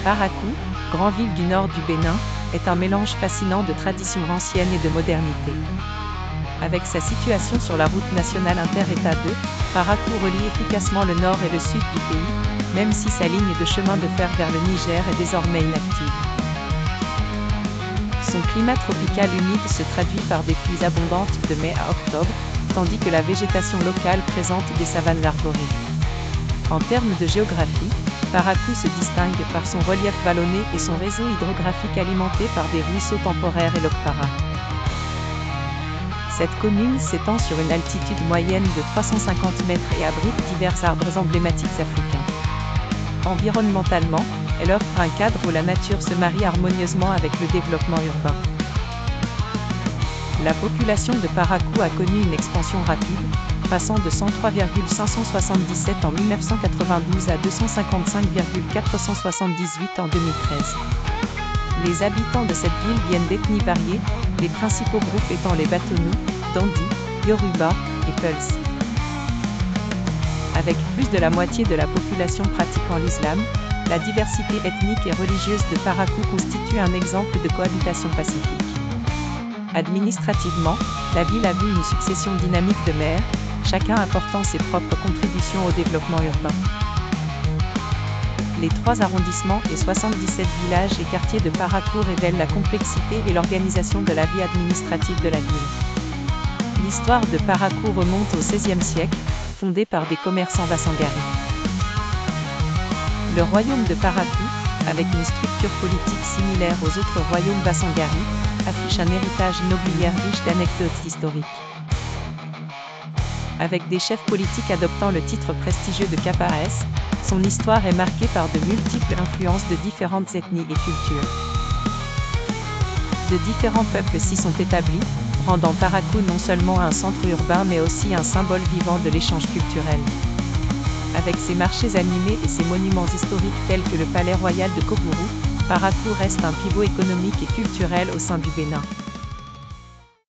Parakou, grande ville du nord du Bénin, est un mélange fascinant de traditions anciennes et de modernité. Avec sa situation sur la route nationale inter-État 2, Parakou relie efficacement le nord et le sud du pays, même si sa ligne de chemin de fer vers le Niger est désormais inactive. Son climat tropical humide se traduit par des pluies abondantes de mai à octobre, tandis que la végétation locale présente des savanes arborées. En termes de géographie, Parakou se distingue par son relief vallonné et son réseau hydrographique alimenté par des ruisseaux temporaires et l'Okpara. Cette commune s'étend sur une altitude moyenne de 350 mètres et abrite divers arbres emblématiques africains. Environnementalement, elle offre un cadre où la nature se marie harmonieusement avec le développement urbain. La population de Parakou a connu une expansion rapide, passant de 103,577 en 1992 à 255,478 en 2013. Les habitants de cette ville viennent d'ethnies variées, les principaux groupes étant les Batonu, Dandi, Yoruba et Peuls. Avec plus de la moitié de la population pratiquant l'islam, la diversité ethnique et religieuse de Parakou constitue un exemple de cohabitation pacifique. Administrativement, la ville a vu une succession dynamique de maires, chacun apportant ses propres contributions au développement urbain. Les 3 arrondissements et 77 villages et quartiers de Parakou révèlent la complexité et l'organisation de la vie administrative de la ville. L'histoire de Parakou remonte au XVIe siècle, fondée par des commerçants Bassangari. Le royaume de Parakou, avec une structure politique similaire aux autres royaumes Bassangari, affiche un héritage nobiliaire riche d'anecdotes historiques. Avec des chefs politiques adoptant le titre prestigieux de Kapaès, son histoire est marquée par de multiples influences de différentes ethnies et cultures. De différents peuples s'y sont établis, rendant Parakou non seulement un centre urbain mais aussi un symbole vivant de l'échange culturel. Avec ses marchés animés et ses monuments historiques tels que le palais royal de Kobourou, Parakou reste un pivot économique et culturel au sein du Bénin.